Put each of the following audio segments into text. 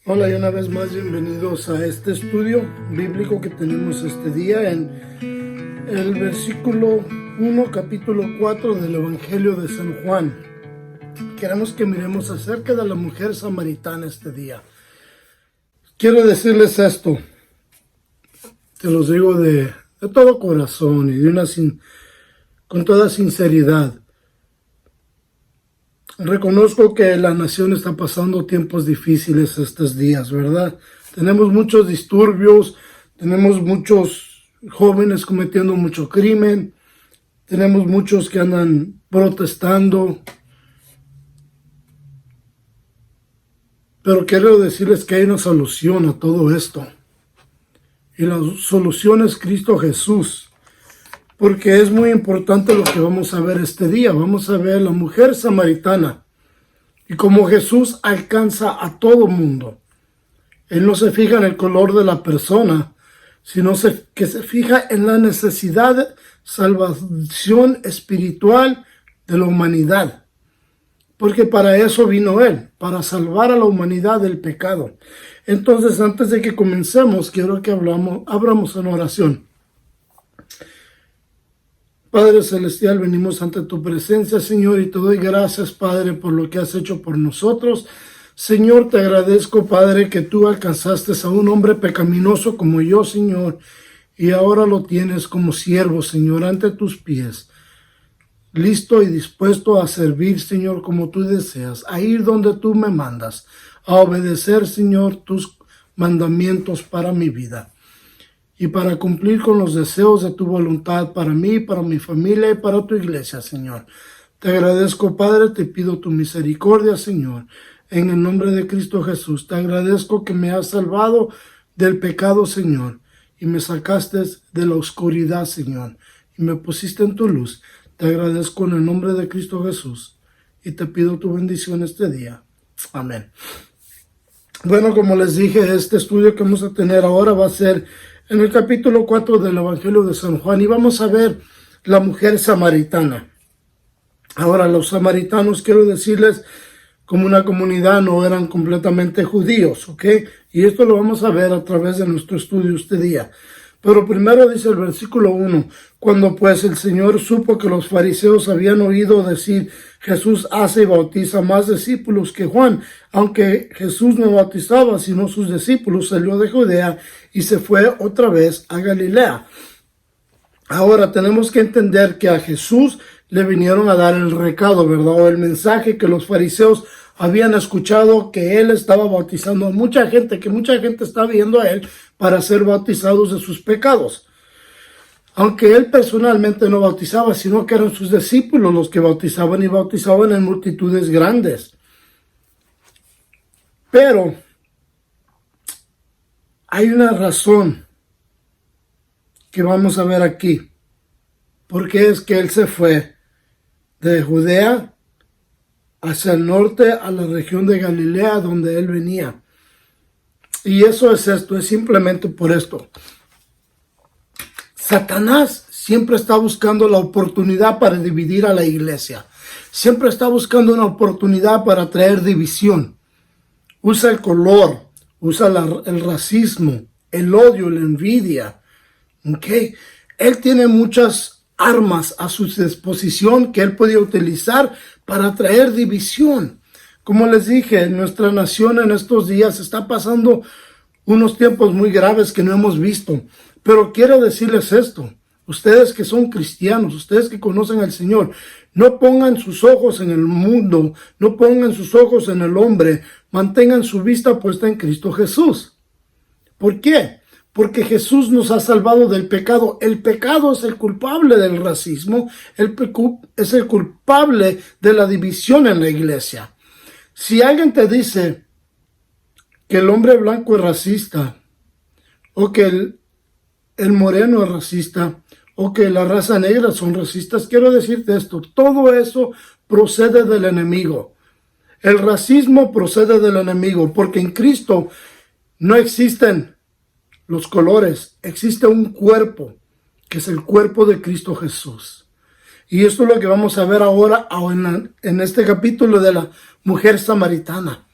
Hola y una vez más bienvenidos a este estudio bíblico que tenemos este día en el versículo 1, capítulo 4 del Evangelio de San Juan. Queremos que miremos acerca de la mujer samaritana este día. Quiero decirles esto, te los digo de todo corazón y con toda sinceridad. Reconozco que la nación está pasando tiempos difíciles estos días, ¿verdad? Tenemos muchos disturbios, tenemos muchos jóvenes cometiendo mucho crimen, tenemos muchos que andan protestando. Pero quiero decirles que hay una solución a todo esto. Y la solución es Cristo Jesús. Porque es muy importante lo que vamos a ver este día. Vamos a ver la mujer samaritana. Y como Jesús alcanza a todo mundo. Él no se fija en el color de la persona, sino que se fija en la necesidad de salvación espiritual de la humanidad. Porque para eso vino Él, para salvar a la humanidad del pecado. Entonces, antes de que comencemos, quiero que abramos en oración. Padre Celestial, venimos ante tu presencia, Señor, y te doy gracias, Padre, por lo que has hecho por nosotros. Señor, te agradezco, Padre, que tú alcanzaste a un hombre pecaminoso como yo, Señor, y ahora lo tienes como siervo, Señor, ante tus pies, listo y dispuesto a servir, Señor, como tú deseas, a ir donde tú me mandas, a obedecer, Señor, tus mandamientos para mi vida. Y para cumplir con los deseos de tu voluntad para mí, para mi familia y para tu iglesia, Señor. Te agradezco, Padre, te pido tu misericordia, Señor, en el nombre de Cristo Jesús. Te agradezco que me has salvado del pecado, Señor, y me sacaste de la oscuridad, Señor, y me pusiste en tu luz. Te agradezco en el nombre de Cristo Jesús, y te pido tu bendición este día. Amén. Bueno, como les dije, este estudio que vamos a tener ahora va a ser en el capítulo 4 del Evangelio de San Juan, y vamos a ver la mujer samaritana. Ahora, los samaritanos, quiero decirles, como una comunidad, no eran completamente judíos, ¿ok? Y esto lo vamos a ver a través de nuestro estudio este día. Pero primero dice el versículo 1, cuando pues el Señor supo que los fariseos habían oído decir, Jesús hace y bautiza más discípulos que Juan, aunque Jesús no bautizaba sino sus discípulos, salió de Judea y se fue otra vez a Galilea. Ahora tenemos que entender que a Jesús le vinieron a dar el recado, ¿verdad? O el mensaje que los fariseos habían escuchado, que él estaba bautizando a mucha gente, que mucha gente está viendo a él para ser bautizados de sus pecados. Aunque él personalmente no bautizaba, sino que eran sus discípulos los que bautizaban y bautizaban en multitudes grandes. Pero hay una razón que vamos a ver aquí. Porque es que él se fue de Judea hacia el norte a la región de Galilea donde él venía. Y eso es esto, es simplemente por esto. Satanás siempre está buscando la oportunidad para dividir a la iglesia. Siempre está buscando una oportunidad para traer división. Usa el color, usa el racismo, el odio, la envidia. ¿Okay? Él tiene muchas armas a su disposición que él puede utilizar para traer división. Como les dije, nuestra nación en estos días está pasando unos tiempos muy graves que no hemos visto. Pero quiero decirles esto, ustedes que son cristianos, ustedes que conocen al Señor, no pongan sus ojos en el mundo, no pongan sus ojos en el hombre, mantengan su vista puesta en Cristo Jesús. ¿Por qué? Porque Jesús nos ha salvado del pecado. El pecado es el culpable del racismo, es el culpable de la división en la iglesia. Si alguien te dice que el hombre blanco es racista, o que el moreno es racista, o que la raza negra son racistas, quiero decirte esto, todo eso procede del enemigo. El racismo procede del enemigo, porque en Cristo no existen los colores, existe un cuerpo, que es el cuerpo de Cristo Jesús. Y esto es lo que vamos a ver ahora en este capítulo de la mujer samaritana.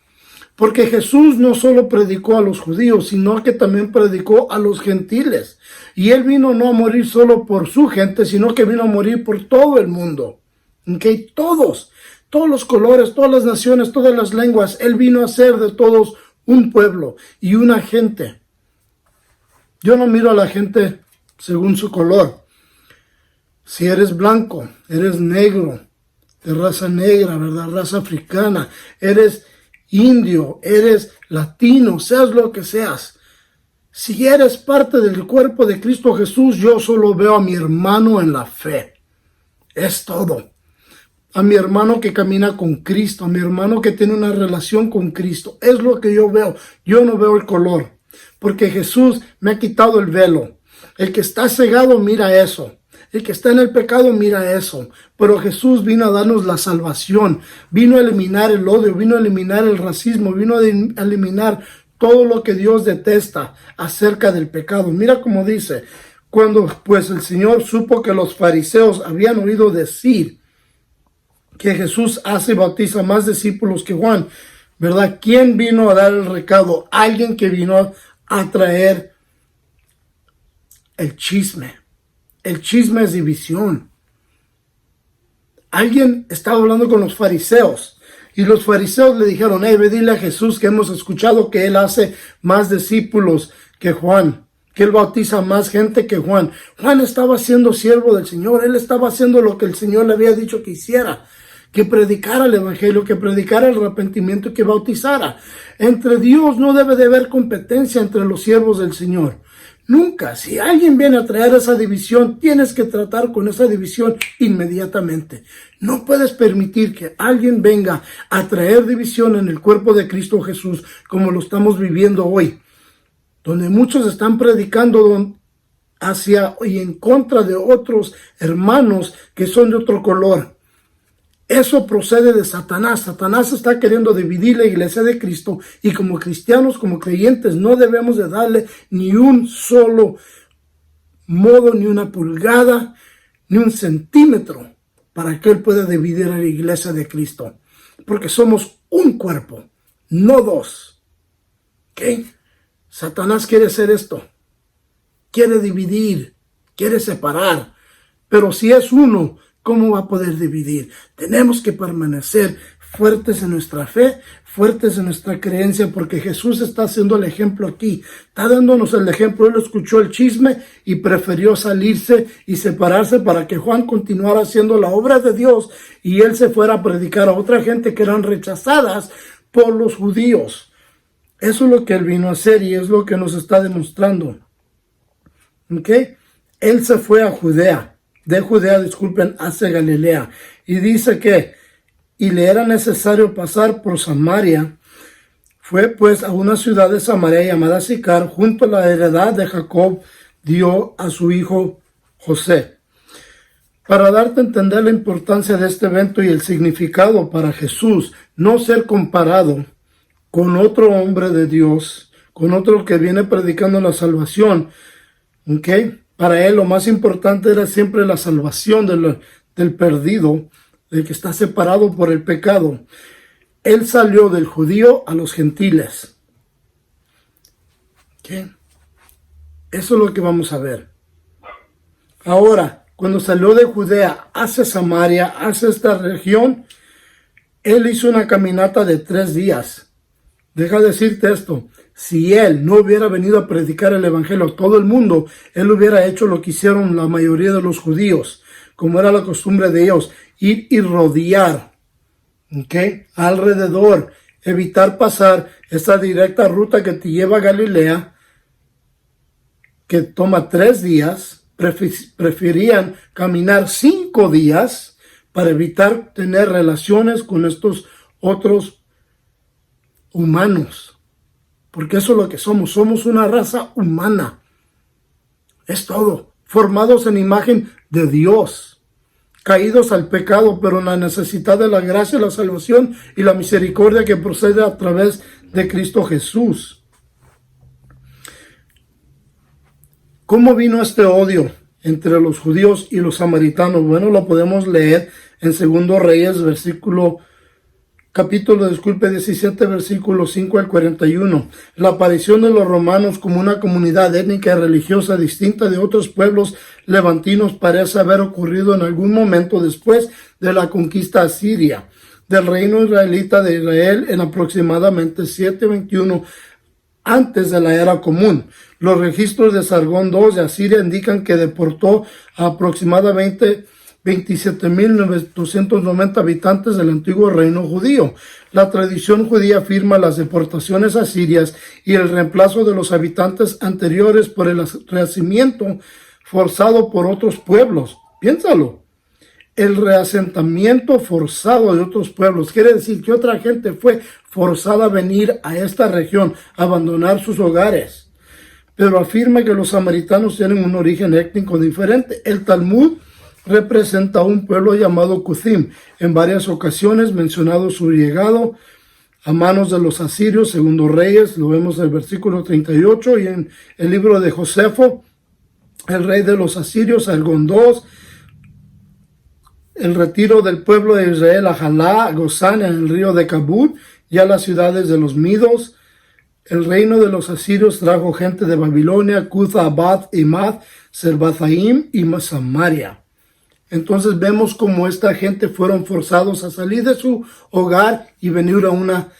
Porque Jesús no solo predicó a los judíos, sino que también predicó a los gentiles. Y Él vino no a morir solo por su gente, sino que vino a morir por todo el mundo. ¿Okay? Todos los colores, todas las naciones, todas las lenguas. Él vino a ser de todos un pueblo y una gente. Yo no miro a la gente según su color. Si eres blanco, eres negro, de raza negra, ¿verdad? Raza africana, eres indio, eres latino, seas lo que seas. Si eres parte del cuerpo de Cristo Jesús, yo solo veo a mi hermano en la fe. Es todo. A mi hermano que camina con Cristo, a mi hermano que tiene una relación con Cristo. Es lo que yo veo. Yo no veo el color, porque Jesús me ha quitado el velo. El que está cegado mira eso. El que está en el pecado mira eso. Pero Jesús vino a darnos la salvación. Vino a eliminar el odio, vino a eliminar el racismo, vino a eliminar todo lo que Dios detesta acerca del pecado. Mira cómo dice, cuando pues el Señor supo que los fariseos habían oído decir que Jesús hace y bautiza más discípulos que Juan, ¿verdad? ¿Quién vino a dar el recado? Alguien que vino a traer el chisme. El chisme es división. Alguien estaba hablando con los fariseos y los fariseos le dijeron, ve, dile a Jesús que hemos escuchado que Él hace más discípulos que Juan, que Él bautiza más gente que Juan. Juan estaba siendo siervo del Señor, Él estaba haciendo lo que el Señor le había dicho que hiciera, que predicara el evangelio, que predicara el arrepentimiento y que bautizara. Entre Dios no debe de haber competencia entre los siervos del Señor. Nunca. Si alguien viene a traer esa división, tienes que tratar con esa división inmediatamente. No puedes permitir que alguien venga a traer división en el cuerpo de Cristo Jesús como lo estamos viviendo hoy, donde muchos están predicando hacia y en contra de otros hermanos que son de otro color. Eso procede de Satanás. Satanás está queriendo dividir la iglesia de Cristo y como cristianos, como creyentes, no debemos de darle ni un solo modo, ni una pulgada, ni un centímetro para que Él pueda dividir a la iglesia de Cristo. Porque somos un cuerpo, no dos. ¿Ok? Satanás quiere hacer esto. Quiere dividir, quiere separar. Pero si es uno, ¿cómo va a poder dividir? Tenemos que permanecer fuertes en nuestra fe, fuertes en nuestra creencia, porque Jesús está haciendo el ejemplo aquí. Está dándonos el ejemplo. Él escuchó el chisme y prefirió salirse y separarse para que Juan continuara haciendo la obra de Dios y él se fuera a predicar a otra gente que eran rechazadas por los judíos. Eso es lo que él vino a hacer y es lo que nos está demostrando. ¿Ok? Él se fue a Judea. De Judea, hacia Galilea. Y dice que, y le era necesario pasar por Samaria. Fue pues a una ciudad de Samaria llamada Sicar, junto a la heredad de Jacob, dio a su hijo José. Para darte a entender la importancia de este evento y el significado para Jesús, no ser comparado con otro hombre de Dios, con otro que viene predicando la salvación, ¿ok? Para él lo más importante era siempre la salvación del perdido, del que está separado por el pecado. Él salió del judío a los gentiles. ¿Qué? Eso es lo que vamos a ver. Ahora, cuando salió de Judea hacia Samaria, hacia esta región, él hizo una caminata de 3 días. Deja decirte esto. Si él no hubiera venido a predicar el evangelio a todo el mundo, él hubiera hecho lo que hicieron la mayoría de los judíos, como era la costumbre de ellos, ir y rodear, ¿ok? Alrededor, evitar pasar esa directa ruta que te lleva a Galilea, que toma 3 días, preferían caminar 5 días para evitar tener relaciones con estos otros humanos. Porque eso es lo que somos una raza humana. Es todo. Formados en imagen de Dios. Caídos al pecado, pero en la necesidad de la gracia, la salvación y la misericordia que procede a través de Cristo Jesús. ¿Cómo vino este odio entre los judíos y los samaritanos? Bueno, lo podemos leer en 2 Reyes, versículo capítulo, 17, versículos 5 al 41. La aparición de los romanos como una comunidad étnica y religiosa distinta de otros pueblos levantinos parece haber ocurrido en algún momento después de la conquista asiria del reino israelita de Israel en aproximadamente 721 antes de la era común. Los registros de Sargón II de Asiria indican que deportó a aproximadamente 27.290 habitantes del antiguo reino judío. La tradición judía afirma las deportaciones asirias y el reemplazo de los habitantes anteriores por el reasentamiento forzado por otros pueblos. Piénsalo. El reasentamiento forzado de otros pueblos quiere decir que otra gente fue forzada a venir a esta región, a abandonar sus hogares. Pero afirma que los samaritanos tienen un origen étnico diferente. El Talmud representa a un pueblo llamado Cuthim. En varias ocasiones mencionado su llegado a manos de los asirios, segundo Reyes, lo vemos en el versículo 38, y en el libro de Josefo, el rey de los asirios, Sargón II, el retiro del pueblo de Israel a Jalá, a Gozán, en el río de Kabul, y a las ciudades de los Midos. El reino de los asirios trajo gente de Babilonia, Cutha, Abad, Imad, Serbathaim y Samaria. Entonces vemos cómo esta gente fueron forzados a salir de su hogar y venir a una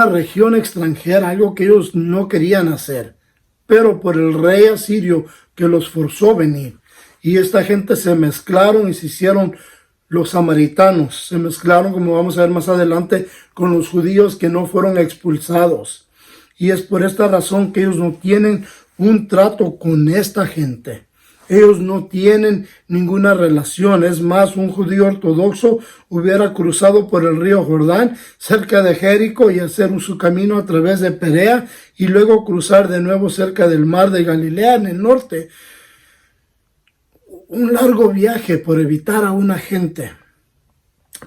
región extranjera, algo que ellos no querían hacer, pero por el rey asirio que los forzó a venir. Y esta gente se mezclaron y se hicieron los samaritanos, se mezclaron, como vamos a ver más adelante, con los judíos que no fueron expulsados. Y es por esta razón que ellos no tienen un trato con esta gente. Ellos no tienen ninguna relación. Es más, un judío ortodoxo hubiera cruzado por el río Jordán cerca de Jericó y hacer su camino a través de Perea y luego cruzar de nuevo cerca del mar de Galilea en el norte. Un largo viaje por evitar a una gente.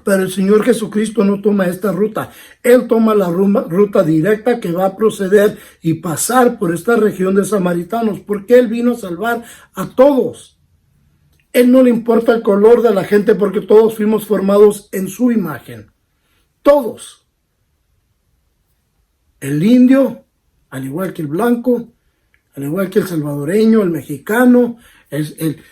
Pero el Señor Jesucristo no toma esta ruta. Él toma la ruta directa que va a proceder y pasar por esta región de samaritanos, porque Él vino a salvar a todos. Él no le importa el color de la gente, porque todos fuimos formados en su imagen. Todos. El indio, al igual que el blanco, al igual que el salvadoreño, el mexicano, el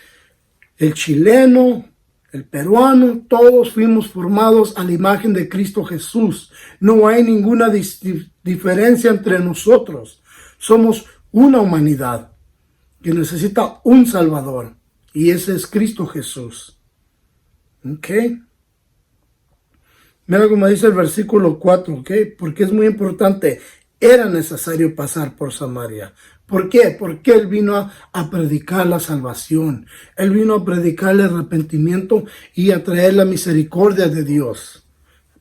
chileno, el peruano, todos fuimos formados a la imagen de Cristo Jesús. No hay ninguna diferencia entre nosotros. Somos una humanidad que necesita un Salvador, y ese es Cristo Jesús. ¿Ok? Mira como dice el versículo 4, ¿ok? Porque es muy importante. Era necesario pasar por Samaria. ¿Por qué? Porque Él vino a predicar la salvación. Él vino a predicar el arrepentimiento y a traer la misericordia de Dios.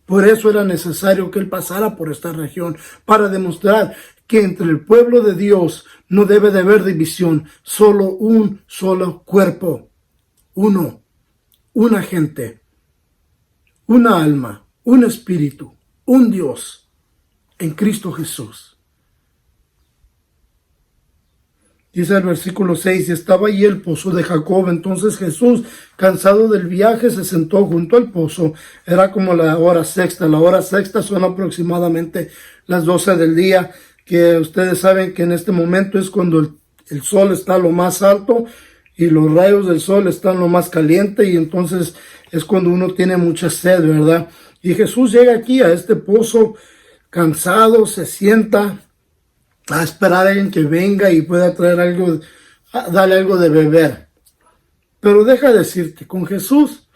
Por eso era necesario que Él pasara por esta región, para demostrar que entre el pueblo de Dios no debe de haber división, solo un solo cuerpo, uno, una gente, una alma, un espíritu, un Dios en Cristo Jesús. Dice el versículo 6, y estaba allí el pozo de Jacob. Entonces Jesús, cansado del viaje, se sentó junto al pozo. Era como la hora sexta. La hora sexta son aproximadamente las 12 del día, que ustedes saben que en este momento es cuando el sol está lo más alto y los rayos del sol están lo más caliente, y entonces es cuando uno tiene mucha sed, ¿verdad? Y Jesús llega aquí a este pozo cansado, se sienta a esperar a alguien que venga y pueda traer algo, darle algo de beber. Pero deja decirte, con Jesús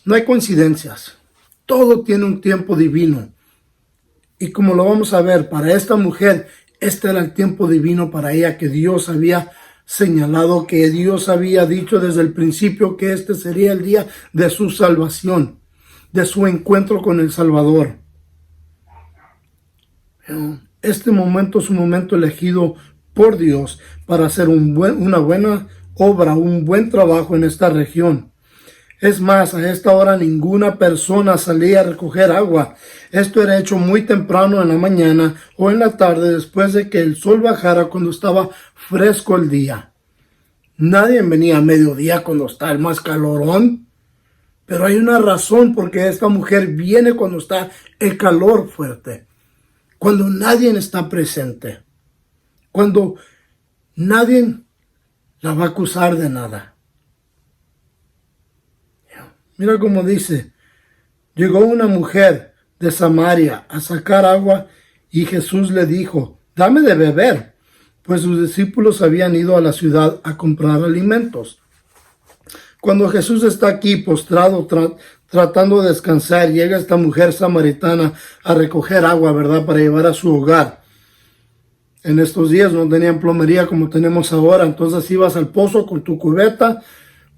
no hay coincidencias. Todo tiene un tiempo divino. Y como lo vamos a ver, para esta mujer, este era el tiempo divino para ella, que Dios había señalado, que Dios había dicho desde el principio que este sería el día de su salvación, de su encuentro con el Salvador. Este momento es un momento elegido por Dios para hacer una buena obra, un buen trabajo en esta región. Es más, a esta hora ninguna persona salía a recoger agua. Esto era hecho muy temprano en la mañana o en la tarde, después de que el sol bajara, cuando estaba fresco el día. Nadie venía a mediodía cuando está el más calorón. Pero hay una razón porque esta mujer viene cuando está el calor fuerte, cuando nadie está presente, cuando nadie la va a acusar de nada. Mira cómo dice, llegó una mujer de Samaria a sacar agua y Jesús le dijo, dame de beber, pues sus discípulos habían ido a la ciudad a comprar alimentos. Cuando Jesús está aquí postrado tratando de descansar, llega esta mujer samaritana a recoger agua, ¿verdad? Para llevar a su hogar. En estos días no tenían plomería como tenemos ahora, entonces ibas al pozo con tu cubeta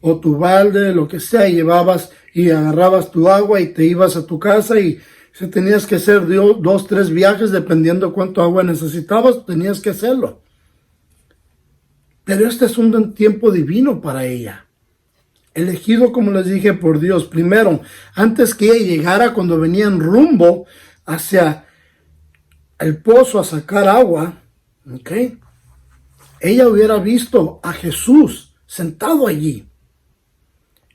o tu balde, lo que sea, y llevabas y agarrabas tu agua y te ibas a tu casa y si tenías que hacer 2, 3 viajes, dependiendo cuánto agua necesitabas, tenías que hacerlo. Pero este es un tiempo divino para ella. Elegido, como les dije, por Dios. Primero, antes que ella llegara, cuando venían rumbo hacia el pozo a sacar agua, ¿ok? Ella hubiera visto a Jesús sentado allí.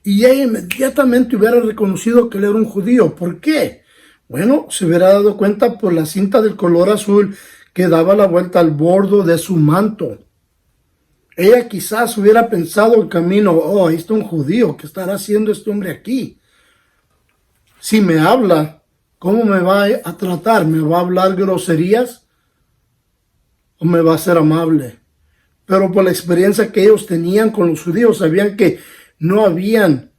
Y ella inmediatamente hubiera reconocido que él era un judío. ¿Por qué? Bueno, se hubiera dado cuenta por la cinta del color azul que daba la vuelta al borde de su manto. Ella quizás hubiera pensado el camino, oh, ahí está un judío, ¿qué estará haciendo este hombre aquí? Si me habla, ¿cómo me va a tratar? ¿Me va a hablar groserías? ¿O me va a ser amable? Pero por la experiencia que ellos tenían con los judíos, sabían que no habían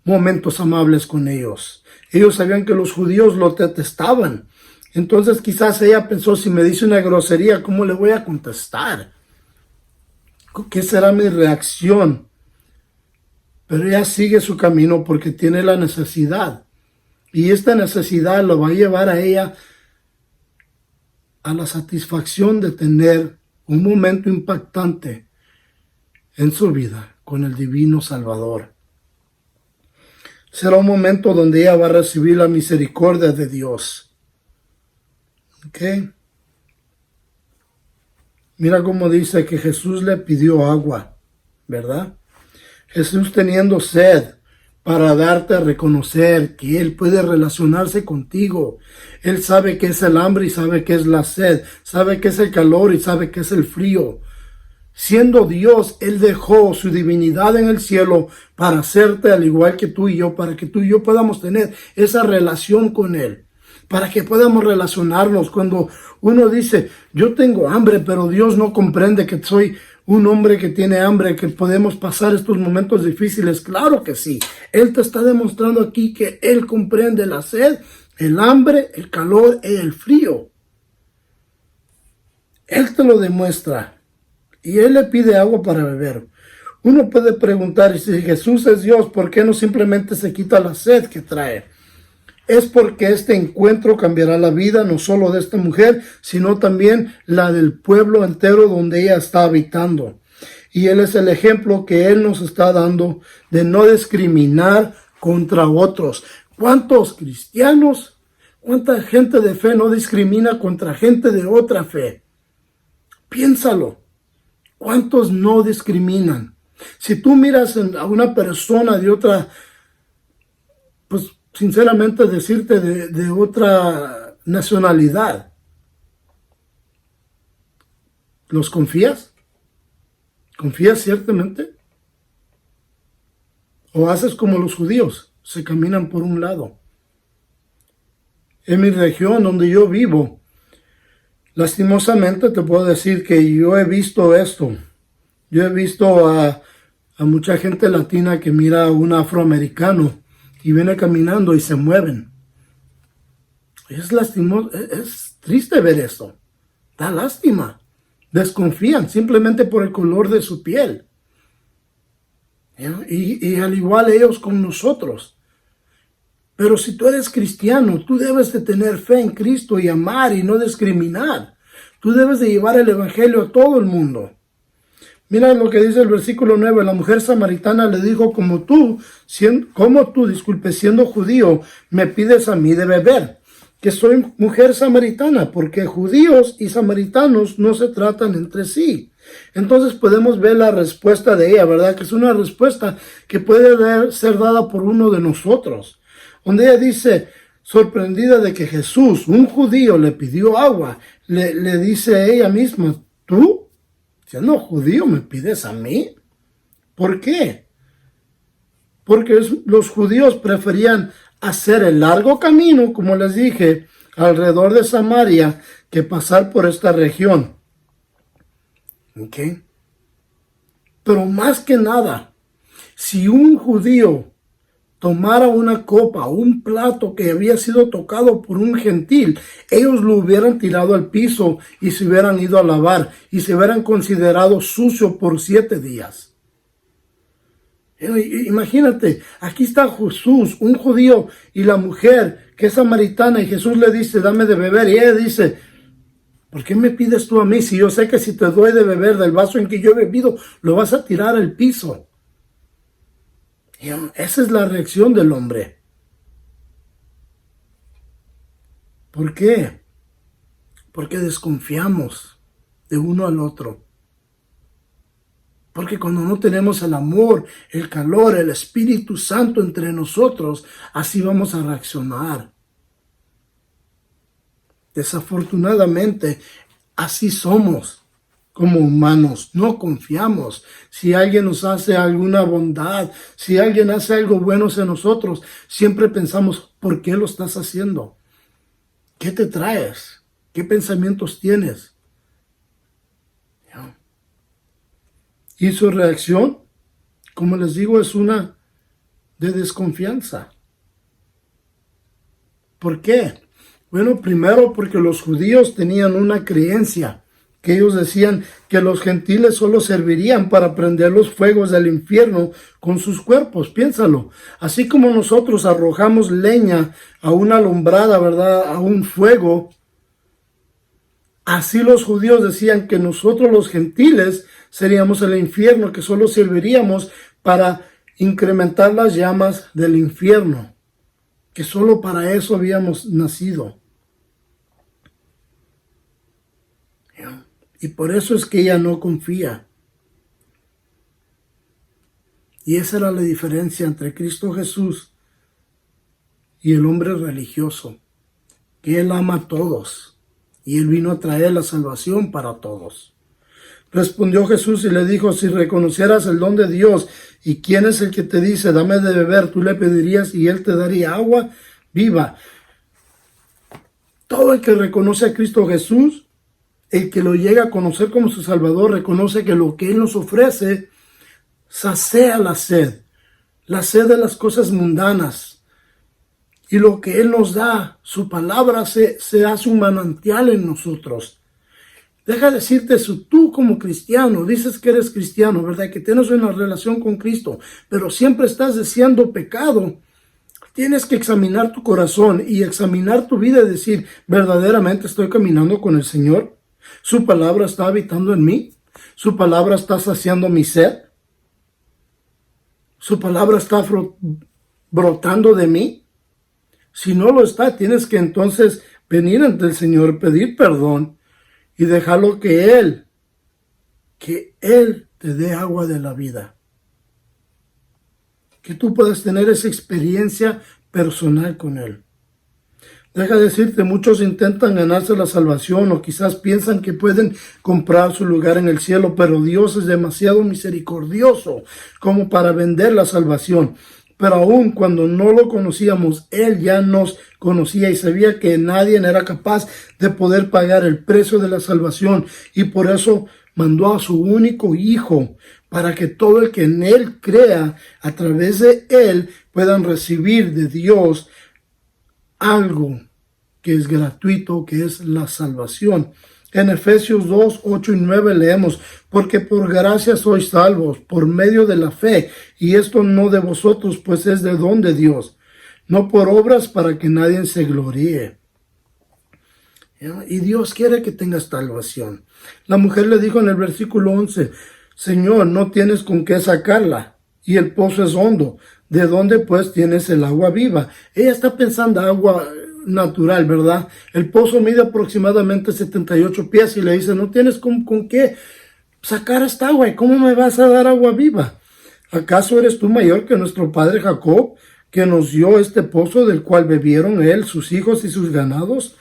momentos amables con ellos. Ellos sabían que los judíos lo detestaban. Entonces quizás ella pensó, si me dice una grosería, ¿cómo le voy a contestar? ¿Qué será mi reacción? Pero ella sigue su camino porque tiene la necesidad. Y esta necesidad lo va a llevar a ella a la satisfacción de tener un momento impactante en su vida con el Divino Salvador. Será un momento donde ella va a recibir la misericordia de Dios. ¿Ok? Mira cómo dice que Jesús le pidió agua, ¿verdad? Jesús teniendo sed para darte a reconocer que Él puede relacionarse contigo. Él sabe qué es el hambre y sabe qué es la sed, sabe qué es el calor y sabe qué es el frío. Siendo Dios, Él dejó su divinidad en el cielo para hacerte al igual que tú y yo, para que tú y yo podamos tener esa relación con Él, para que podamos relacionarnos. Cuando uno dice, yo tengo hambre, pero Dios no comprende que soy un hombre que tiene hambre, que podemos pasar estos momentos difíciles. Claro que sí. Él te está demostrando aquí que Él comprende la sed, el hambre, el calor y el frío. Él te lo demuestra. Y Él le pide agua para beber. Uno puede preguntar, si Jesús es Dios, ¿por qué no simplemente se quita la sed que trae? Es porque este encuentro cambiará la vida no solo de esta mujer, sino también la del pueblo entero donde ella está habitando. Y Él es el ejemplo que Él nos está dando de no discriminar contra otros. ¿Cuántos cristianos, cuánta gente de fe no discrimina contra gente de otra fe? Piénsalo. ¿Cuántos no discriminan? Si tú miras a una persona de otra, pues sinceramente decirte de otra nacionalidad, ¿los confías? ¿Confías ciertamente? ¿O haces como los judíos? Se caminan por un lado. En mi región donde yo vivo, lastimosamente te puedo decir que yo he visto esto. Yo he visto a mucha gente latina que mira a un afroamericano y viene caminando y se mueven. Es lastimoso, es triste ver eso. Da lástima. Desconfían simplemente por el color de su piel. Y al igual ellos con nosotros. Pero si tú eres cristiano, tú debes de tener fe en Cristo y amar y no discriminar. Tú debes de llevar el evangelio a todo el mundo. Mira lo que dice el versículo 9. La mujer samaritana le dijo, como tú, siendo judío, me pides a mí de beber, que soy mujer samaritana, porque judíos y samaritanos no se tratan entre sí. Entonces podemos ver la respuesta de ella, ¿verdad? Que es una respuesta que puede ser dada por uno de nosotros. Donde ella dice, sorprendida de que Jesús, un judío, le pidió agua, le dice a ella misma, ¿tú, siendo judío, me pides a mí? ¿Por qué? Porque los judíos preferían hacer el largo camino, como les dije, alrededor de Samaria, que pasar por esta región. ¿Ok? Pero más que nada, si un judío tomara una copa o un plato que había sido tocado por un gentil, ellos lo hubieran tirado al piso y se hubieran ido a lavar y se hubieran considerado sucio por 7 días. Imagínate, aquí está Jesús, un judío, y la mujer que es samaritana, y Jesús le dice, dame de beber, y ella dice, ¿por qué me pides tú a mí si yo sé que si te doy de beber del vaso en que yo he bebido, lo vas a tirar al piso? Esa es la reacción del hombre. ¿Por qué? Porque desconfiamos de uno al otro. Porque cuando no tenemos el amor, el calor, el Espíritu Santo entre nosotros, así vamos a reaccionar. Desafortunadamente, así somos como humanos. No confiamos. Si alguien nos hace alguna bondad, si alguien hace algo bueno hacia nosotros, siempre pensamos, ¿por qué lo estás haciendo? ¿Qué te traes? ¿Qué pensamientos tienes? Y su reacción, como les digo, es una de desconfianza. ¿Por qué? Bueno, primero porque los judíos tenían una creencia, que ellos decían que los gentiles solo servirían para prender los fuegos del infierno con sus cuerpos. Piénsalo. Así como nosotros arrojamos leña a una alumbrada, ¿verdad? A un fuego. Así los judíos decían que nosotros los gentiles seríamos el infierno, que solo serviríamos para incrementar las llamas del infierno, que solo para eso habíamos nacido. Y por eso es que ella no confía. Y esa era la diferencia entre Cristo Jesús y el hombre religioso, que Él ama a todos y Él vino a traer la salvación para todos. Respondió Jesús y le dijo, si reconocieras el don de Dios y quién es el que te dice, dame de beber, tú le pedirías y Él te daría agua viva. Todo el que reconoce a Cristo Jesús, el que lo llega a conocer como su Salvador, reconoce que lo que Él nos ofrece sacia la sed de las cosas mundanas. Y lo que Él nos da, su palabra se hace un manantial en nosotros. Deja decirte eso, tú como cristiano, dices que eres cristiano, ¿verdad? Que tienes una relación con Cristo, pero siempre estás deseando pecado. Tienes que examinar tu corazón y examinar tu vida y decir, ¿verdaderamente estoy caminando con el Señor? ¿Su palabra está habitando en mí? ¿Su palabra está saciando mi sed? ¿Su palabra está brotando de mí? Si no lo está, tienes que entonces venir ante el Señor, pedir perdón y dejarlo que Él te dé agua de la vida. Que tú puedas tener esa experiencia personal con Él. Deja decirte, muchos intentan ganarse la salvación o quizás piensan que pueden comprar su lugar en el cielo, pero Dios es demasiado misericordioso como para vender la salvación. Pero aún cuando no lo conocíamos, Él ya nos conocía y sabía que nadie era capaz de poder pagar el precio de la salvación. Y por eso mandó a su único Hijo, para que todo el que en Él crea, a través de Él, puedan recibir de Dios algo que es gratuito, que es la salvación. En Efesios 2, 8 y 9 leemos, porque por gracia sois salvos, por medio de la fe, y esto no de vosotros, pues es de don de Dios, no por obras para que nadie se gloríe. Y Dios quiere que tengas salvación. La mujer le dijo en el versículo 11, Señor, no tienes con qué sacarla, y el pozo es hondo. ¿De dónde pues tienes el agua viva? Ella está pensando agua natural, ¿verdad? El pozo mide aproximadamente 78 pies y le dice, no tienes con qué sacar esta agua? ¿Y cómo me vas a dar agua viva? ¿Acaso eres tú mayor que nuestro padre Jacob, que nos dio este pozo del cual bebieron él, sus hijos y sus ganados?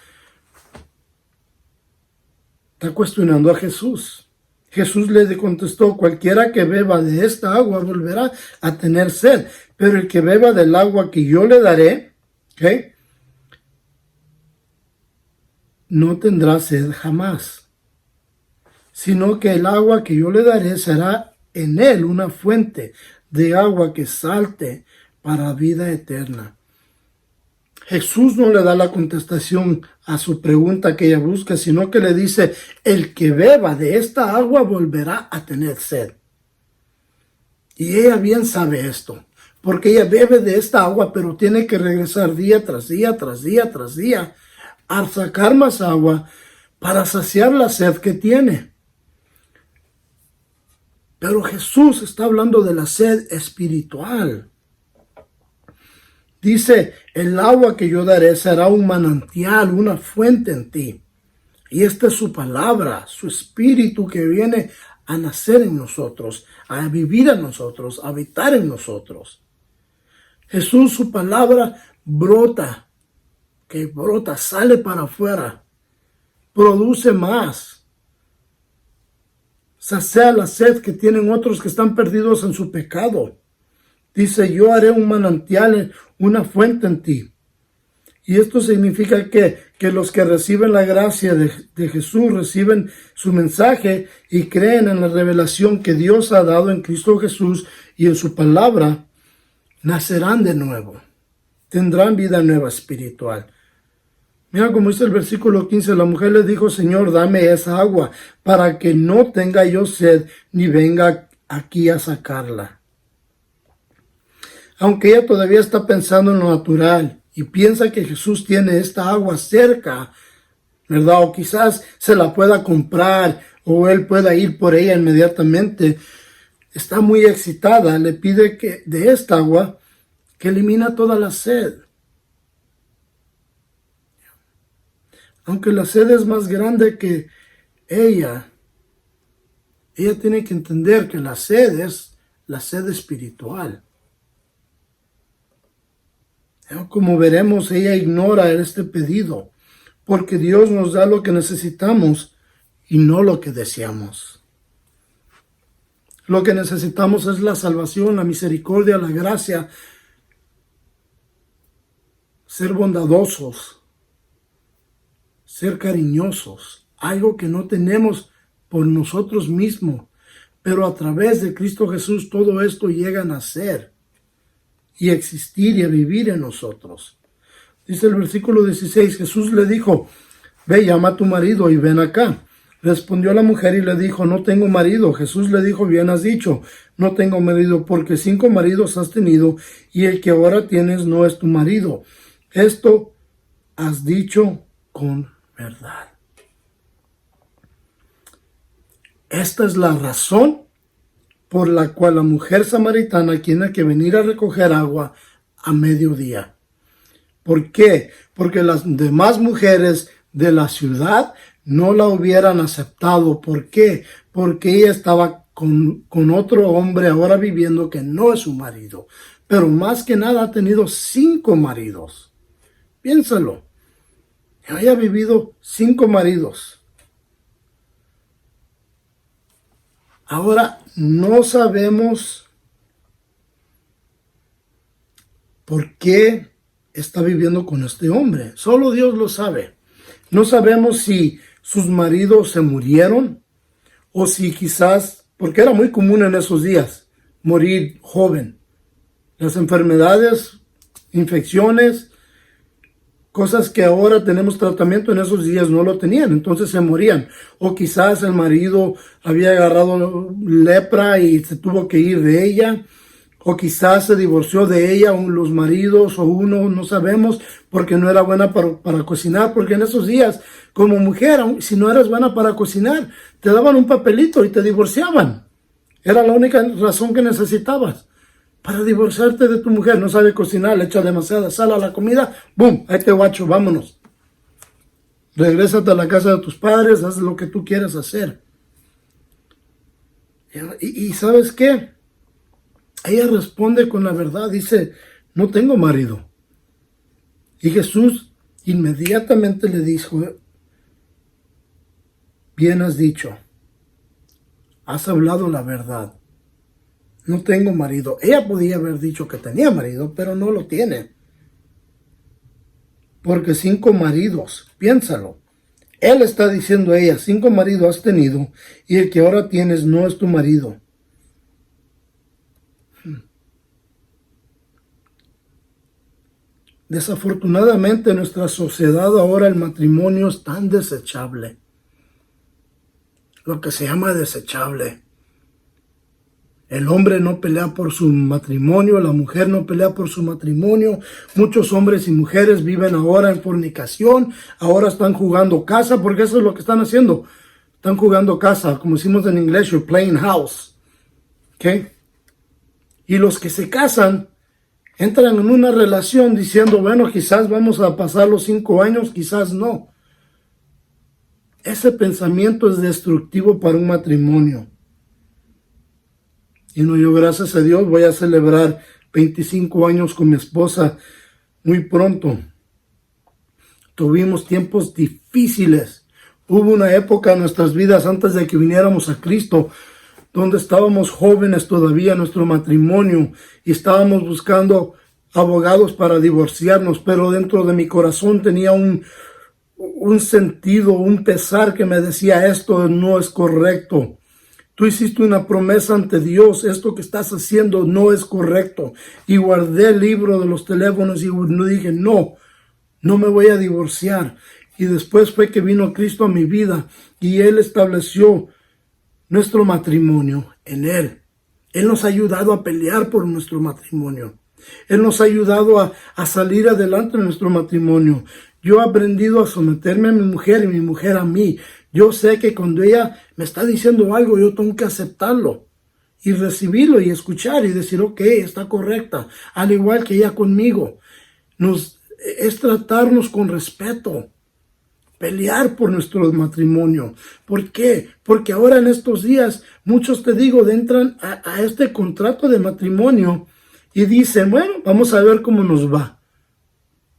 Está cuestionando a Jesús. Jesús le contestó: cualquiera que beba de esta agua volverá a tener sed, pero el que beba del agua que yo le daré, ¿okay?, no tendrá sed jamás, sino que el agua que yo le daré será en él una fuente de agua que salte para vida eterna. Jesús no le da la contestación a su pregunta que ella busca, sino que le dice: el que beba de esta agua volverá a tener sed. Y ella bien sabe esto, porque ella bebe de esta agua, pero tiene que regresar día tras día, tras día, tras día, a sacar más agua para saciar la sed que tiene. Pero Jesús está hablando de la sed espiritual. Dice: el agua que yo daré será un manantial, una fuente en ti. Y esta es su palabra, su espíritu que viene a nacer en nosotros, a vivir en nosotros, a habitar en nosotros. Jesús, su palabra brota, sale para afuera, produce más. Sacia la sed que tienen otros que están perdidos en su pecado. Dice: yo haré un manantial, una fuente en ti. Y esto significa que los que reciben la gracia de Jesús, reciben su mensaje y creen en la revelación que Dios ha dado en Cristo Jesús y en su palabra, nacerán de nuevo. Tendrán vida nueva espiritual. Mira como dice el versículo 15, la mujer le dijo: Señor, dame esa agua para que no tenga yo sed ni venga aquí a sacarla. Aunque ella todavía está pensando en lo natural y piensa que Jesús tiene esta agua cerca, ¿verdad? O quizás se la pueda comprar o él pueda ir por ella inmediatamente, está muy excitada, le pide que de esta agua que elimina toda la sed. Aunque la sed es más grande que ella tiene que entender que la sed es la sed espiritual. Como veremos, ella ignora este pedido, porque Dios nos da lo que necesitamos y no lo que deseamos. Lo que necesitamos es la salvación, la misericordia, la gracia, ser bondadosos, ser cariñosos, algo que no tenemos por nosotros mismos, pero a través de Cristo Jesús todo esto llega a nacer y a existir y a vivir en nosotros. Dice el versículo 16, Jesús le dijo: ve, llama a tu marido y ven acá. Respondió la mujer y le dijo: no tengo marido. Jesús le dijo: bien has dicho, no tengo marido, porque 5 maridos has tenido y el que ahora tienes no es tu marido. Esto has dicho con verdad. Esta es la razón por la cual la mujer samaritana tiene que venir a recoger agua a mediodía. ¿Por qué? Porque las demás mujeres de la ciudad no la hubieran aceptado. ¿Por qué? Porque ella estaba con otro hombre ahora viviendo que no es su marido. Pero más que nada ha tenido 5 maridos. Piénsalo. Ella ha vivido 5 maridos. Ahora, no sabemos por qué está viviendo con este hombre. Solo Dios lo sabe. No sabemos si sus maridos se murieron o si quizás, porque era muy común en esos días, morir joven. Las enfermedades, infecciones, cosas que ahora tenemos tratamiento, en esos días no lo tenían, entonces se morían. O quizás el marido había agarrado lepra y se tuvo que ir de ella. O quizás se divorció de ella, los maridos o uno, no sabemos, porque no era buena para cocinar. Porque en esos días, como mujer, si no eras buena para cocinar, te daban un papelito y te divorciaban. Era la única razón que necesitabas para divorciarte de tu mujer. No sabe cocinar, le echa demasiada sal a la comida, ¡boom! Ahí te guacho, vámonos. Regrésate a la casa de tus padres, haz lo que tú quieras hacer. Y ¿sabes qué? Ella responde con la verdad, dice, no tengo marido. Y Jesús inmediatamente le dijo, bien has dicho, has hablado la verdad. No tengo marido. Ella podía haber dicho que tenía marido, pero no lo tiene. Porque 5 maridos, piénsalo. Él está diciendo a ella, 5 maridos has tenido y el que ahora tienes no es tu marido. Desafortunadamente en nuestra sociedad ahora el matrimonio es tan desechable. Lo que se llama desechable. El hombre no pelea por su matrimonio, la mujer no pelea por su matrimonio. Muchos hombres y mujeres viven ahora en fornicación, ahora están jugando casa, porque eso es lo que están haciendo. Están jugando casa, como decimos en inglés, you're playing house. ¿Ok? Y los que se casan entran en una relación diciendo, bueno, quizás vamos a pasar los 5 años, quizás no. Ese pensamiento es destructivo para un matrimonio. Y no, yo gracias a Dios voy a celebrar 25 años con mi esposa muy pronto. Tuvimos tiempos difíciles. Hubo una época en nuestras vidas antes de que viniéramos a Cristo, donde estábamos jóvenes todavía en nuestro matrimonio y estábamos buscando abogados para divorciarnos, pero dentro de mi corazón tenía un sentido, un pesar que me decía, esto no es correcto. Tú hiciste una promesa ante Dios, esto que estás haciendo no es correcto. Y guardé el libro de los teléfonos y no dije, no me voy a divorciar. Y después fue que vino Cristo a mi vida y Él estableció nuestro matrimonio en Él. Él nos ha ayudado a pelear por nuestro matrimonio. Él nos ha ayudado a salir adelante en nuestro matrimonio. Yo he aprendido a someterme a mi mujer y mi mujer a mí. Yo sé que cuando ella me está diciendo algo, yo tengo que aceptarlo y recibirlo y escuchar y decir, ok, está correcta. Al igual que ella conmigo. Es tratarnos con respeto. Pelear por nuestro matrimonio. ¿Por qué? Porque ahora en estos días, muchos te digo, entran a este contrato de matrimonio y dicen, bueno, vamos a ver cómo nos va.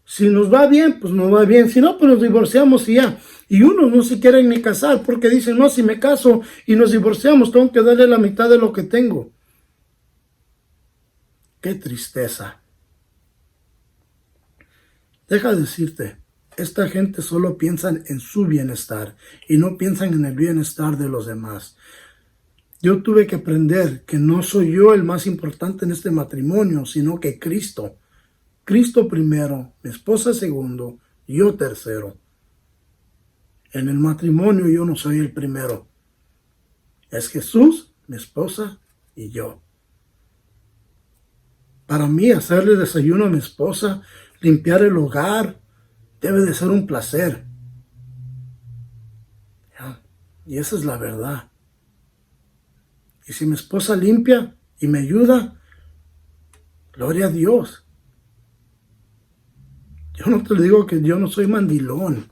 Si nos va bien, pues nos va bien. Si no, pues nos divorciamos y ya. Y unos no se quieren ni casar porque dicen, no, si me caso y nos divorciamos, tengo que darle la mitad de lo que tengo. Qué tristeza. Deja decirte, esta gente solo piensa en su bienestar y no piensan en el bienestar de los demás. Yo tuve que aprender que no soy yo el más importante en este matrimonio, sino que Cristo. Cristo primero, mi esposa segundo, yo tercero. En el matrimonio yo no soy el primero. Es Jesús, mi esposa y yo. Para mí hacerle desayuno a mi esposa, limpiar el hogar, debe de ser un placer. Y esa es la verdad. Y si mi esposa limpia y me ayuda, gloria a Dios. Yo no te digo que yo no soy mandilón.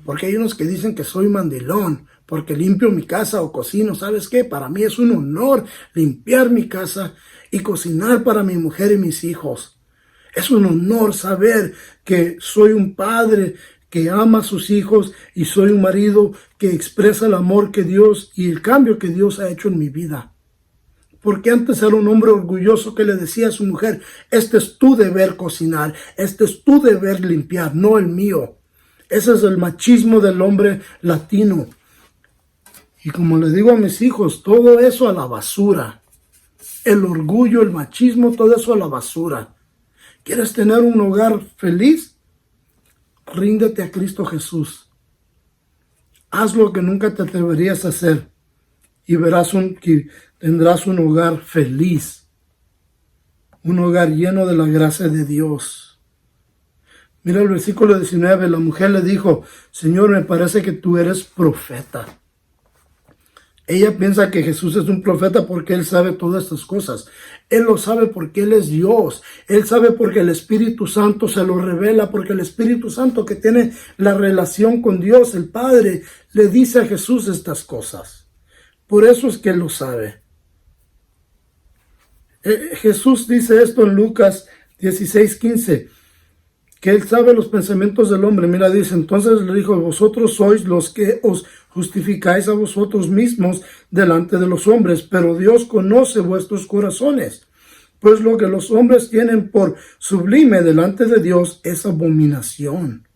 Porque hay unos que dicen que soy mandilón porque limpio mi casa o cocino. ¿Sabes qué? Para mí es un honor limpiar mi casa y cocinar para mi mujer y mis hijos. Es un honor saber que soy un padre que ama a sus hijos y soy un marido que expresa el amor que Dios y el cambio que Dios ha hecho en mi vida. Porque antes era un hombre orgulloso que le decía a su mujer, este es tu deber cocinar, este es tu deber limpiar, no el mío. Ese es el machismo del hombre latino. Y como le digo a mis hijos, todo eso a la basura. El orgullo, el machismo, todo eso a la basura. ¿Quieres tener un hogar feliz? Ríndete a Cristo Jesús. Haz lo que nunca te atreverías a hacer y verás que tendrás un hogar feliz. Un hogar lleno de la gracia de Dios. Mira el versículo 19, la mujer le dijo, Señor, me parece que tú eres profeta. Ella piensa que Jesús es un profeta porque Él sabe todas estas cosas. Él lo sabe porque Él es Dios. Él sabe porque el Espíritu Santo se lo revela, porque el Espíritu Santo que tiene la relación con Dios, el Padre, le dice a Jesús estas cosas. Por eso es que Él lo sabe. Jesús dice esto en Lucas 16:15, que Él sabe los pensamientos del hombre. Mira, dice, entonces le dijo, vosotros sois los que os justificáis a vosotros mismos delante de los hombres, pero Dios conoce vuestros corazones. Pues lo que los hombres tienen por sublime delante de Dios es abominación.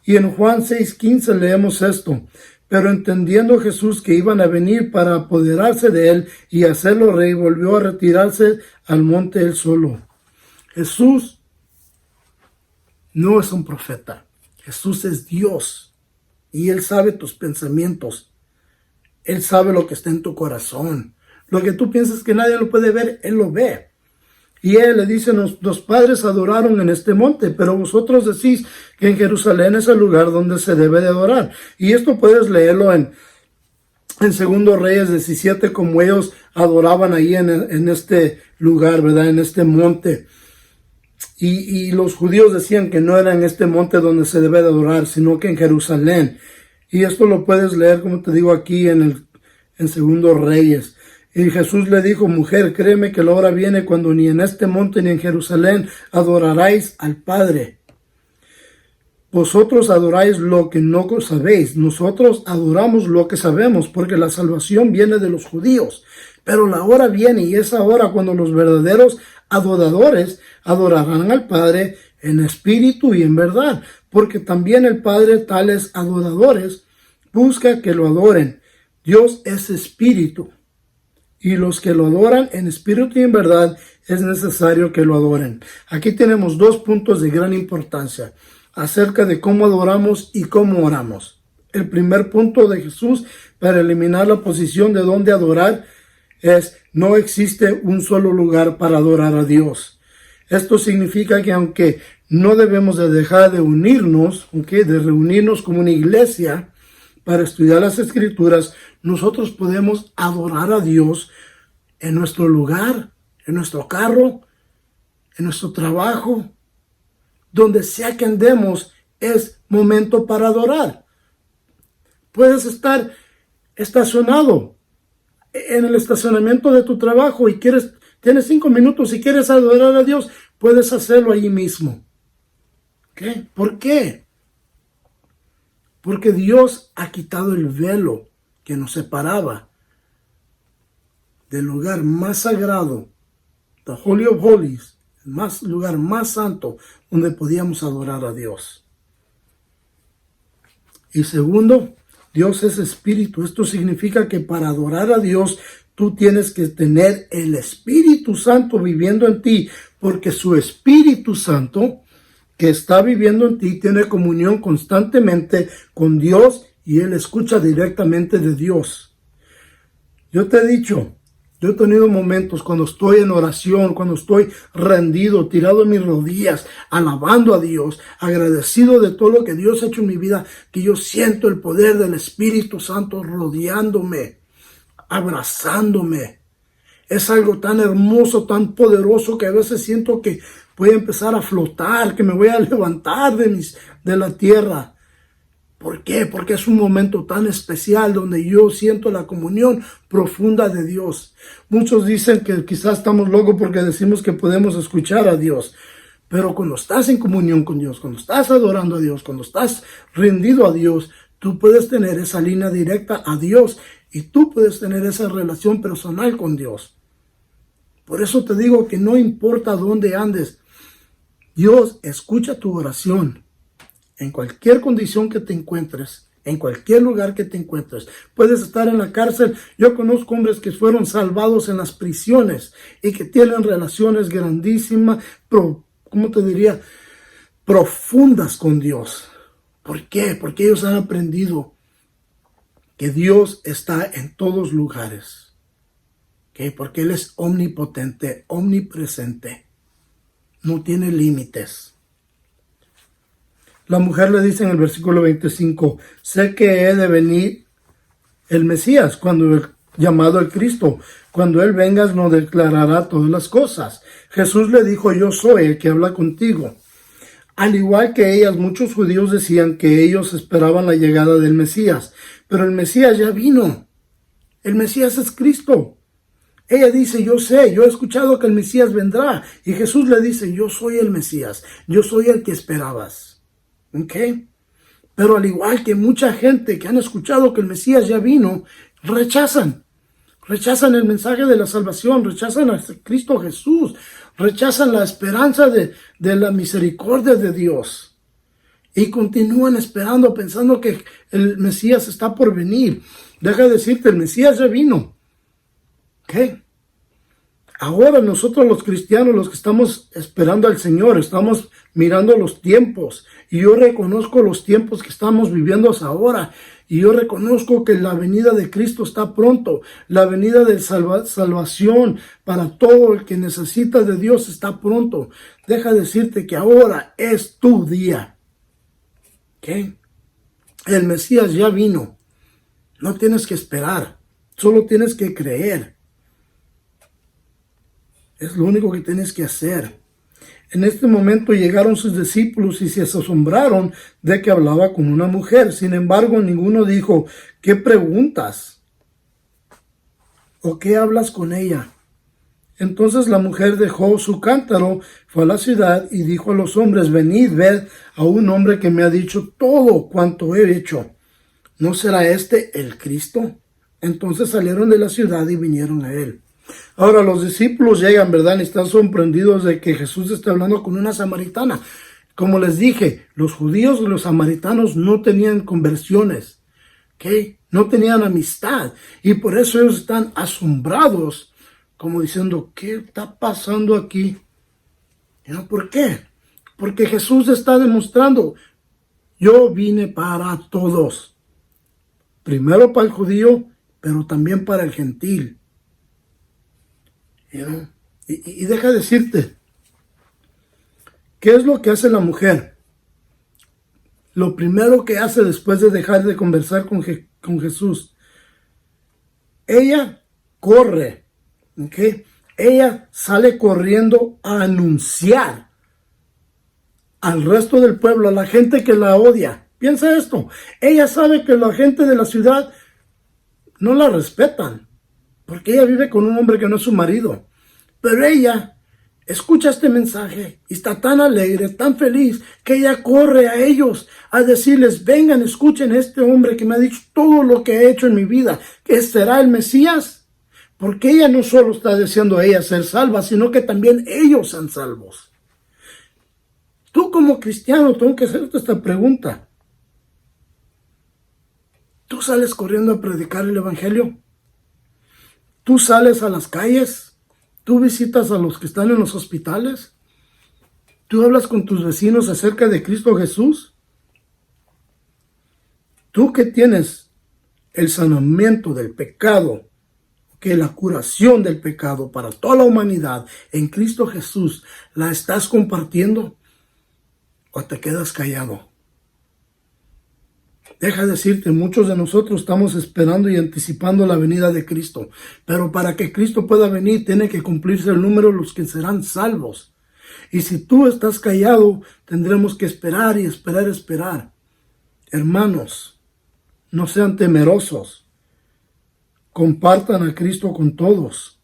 Y en Juan 6:15 leemos esto, pero entendiendo Jesús que iban a venir para apoderarse de él y hacerlo rey, volvió a retirarse al monte él solo. Jesús no es un profeta, Jesús es Dios y Él sabe tus pensamientos, Él sabe lo que está en tu corazón. Lo que tú piensas que nadie lo puede ver, Él lo ve. Y Él le dice, los padres adoraron en este monte, pero vosotros decís que en Jerusalén es el lugar donde se debe de adorar. Y esto puedes leerlo en 2 Reyes 17, como ellos adoraban ahí en este lugar, ¿verdad? En este monte. Y los judíos decían que no era en este monte donde se debe de adorar, sino que en Jerusalén. Y esto lo puedes leer, como te digo, aquí en 2 Reyes. Y Jesús le dijo, mujer, créeme que la hora viene cuando ni en este monte ni en Jerusalén adoraréis al Padre. Vosotros adoráis lo que no sabéis, nosotros adoramos lo que sabemos, porque la salvación viene de los judíos. Pero la hora viene, y es ahora cuando los verdaderos adoradores adorarán al Padre en espíritu y en verdad, porque también el Padre tales adoradores busca que lo adoren. Dios es espíritu, y los que lo adoran en espíritu y en verdad es necesario que lo adoren. Aquí tenemos 2 puntos de gran importancia acerca de cómo adoramos y cómo oramos. El primer punto de Jesús para eliminar la posición de dónde adorar es: no existe un solo lugar para adorar a Dios. Esto significa que aunque no debemos de dejar de unirnos, de reunirnos como una iglesia para estudiar las Escrituras, nosotros podemos adorar a Dios en nuestro lugar, en nuestro carro, en nuestro trabajo, donde sea que andemos, es momento para adorar. Puedes estar estacionado en el estacionamiento de tu trabajo y tienes 5 minutos y quieres adorar a Dios, puedes hacerlo ahí mismo. ¿Qué? ¿Por qué? Porque Dios ha quitado el velo que nos separaba del lugar más sagrado, the Holy of Holies, el lugar más santo donde podíamos adorar a Dios. Y segundo, Dios es espíritu. Esto significa que para adorar a Dios tú tienes que tener el Espíritu Santo viviendo en ti, porque su Espíritu Santo que está viviendo en ti tiene comunión constantemente con Dios y Él escucha directamente de Dios. Yo te he dicho, yo he tenido momentos cuando estoy en oración, cuando estoy rendido, tirado en mis rodillas, alabando a Dios, agradecido de todo lo que Dios ha hecho en mi vida, que yo siento el poder del Espíritu Santo rodeándome, abrazándome. Es algo tan hermoso, tan poderoso, que a veces siento que voy a empezar a flotar, que me voy a levantar de la tierra. ¿Por qué? Porque es un momento tan especial donde yo siento la comunión profunda de Dios. Muchos dicen que quizás estamos locos porque decimos que podemos escuchar a Dios. Pero cuando estás en comunión con Dios, cuando estás adorando a Dios, cuando estás rendido a Dios, tú puedes tener esa línea directa a Dios y tú puedes tener esa relación personal con Dios. Por eso te digo que no importa dónde andes, Dios escucha tu oración. En cualquier condición que te encuentres, en cualquier lugar que te encuentres, puedes estar en la cárcel. Yo conozco hombres que fueron salvados en las prisiones y que tienen relaciones grandísimas, profundas con Dios. ¿Por qué? Porque ellos han aprendido que Dios está en todos lugares. ¿Okay? Porque Él es omnipotente, omnipresente. No tiene límites. La mujer le dice en el versículo 25, sé que he de venir el Mesías, llamado el Cristo. Cuando Él venga nos declarará todas las cosas. Jesús le dijo, yo soy el que habla contigo. Al igual que ellas, muchos judíos decían que ellos esperaban la llegada del Mesías. Pero el Mesías ya vino. El Mesías es Cristo. Ella dice, yo sé, yo he escuchado que el Mesías vendrá. Y Jesús le dice, yo soy el Mesías, yo soy el que esperabas. ¿Ok? Pero al igual que mucha gente que han escuchado que el Mesías ya vino, rechazan el mensaje de la salvación, rechazan a Cristo Jesús, rechazan la esperanza de la misericordia de Dios. Y continúan esperando, pensando que el Mesías está por venir. Deja de decirte, el Mesías ya vino. ¿Ok? Ahora nosotros los cristianos, los que estamos esperando al Señor, estamos mirando los tiempos. Y yo reconozco los tiempos que estamos viviendo ahora. Y yo reconozco que la venida de Cristo está pronto. La venida de salvación para todo el que necesita de Dios está pronto. Deja de decirte que ahora es tu día. ¿Ok? El Mesías ya vino. No tienes que esperar. Solo tienes que creer. Es lo único que tienes que hacer. En este momento llegaron sus discípulos y se asombraron de que hablaba con una mujer. Sin embargo, ninguno dijo, ¿qué preguntas? ¿O qué hablas con ella? Entonces la mujer dejó su cántaro, fue a la ciudad y dijo a los hombres, venid, ved a un hombre que me ha dicho todo cuanto he hecho. ¿No será este el Cristo? Entonces salieron de la ciudad y vinieron a él. Ahora los discípulos llegan, ¿verdad? Y están sorprendidos de que Jesús está hablando con una samaritana. Como les dije, los judíos y los samaritanos no tenían conversiones, ¿ok? No tenían amistad. Y por eso ellos están asombrados, como diciendo, ¿qué está pasando aquí? ¿Por qué? Porque Jesús está demostrando, yo vine para todos. Primero para el judío, pero también para el gentil. Y deja decirte, ¿qué es lo que hace la mujer? Lo primero que hace después de dejar de conversar con Jesús, ella corre, ¿ok? Ella sale corriendo a anunciar al resto del pueblo, a la gente que la odia. Piensa esto, ella sabe que la gente de la ciudad no la respetan, porque ella vive con un hombre que no es su marido. Pero ella escucha este mensaje y está tan alegre, tan feliz, que ella corre a ellos a decirles, vengan, escuchen a este hombre que me ha dicho todo lo que he hecho en mi vida, que será el Mesías. Porque ella no solo está deseando a ella ser salva, sino que también ellos sean salvos. Tú como cristiano tengo que hacerte esta pregunta. ¿Tú sales corriendo a predicar el evangelio? ¿Tú sales a las calles? ¿Tú visitas a los que están en los hospitales? ¿Tú hablas con tus vecinos acerca de Cristo Jesús? Tú que tienes el sanamiento del pecado, que la curación del pecado para toda la humanidad en Cristo Jesús, ¿la estás compartiendo o te quedas callado? Deja decirte, muchos de nosotros estamos esperando y anticipando la venida de Cristo. Pero para que Cristo pueda venir, tiene que cumplirse el número de los que serán salvos. Y si tú estás callado, tendremos que esperar y esperar. Hermanos, no sean temerosos. Compartan a Cristo con todos,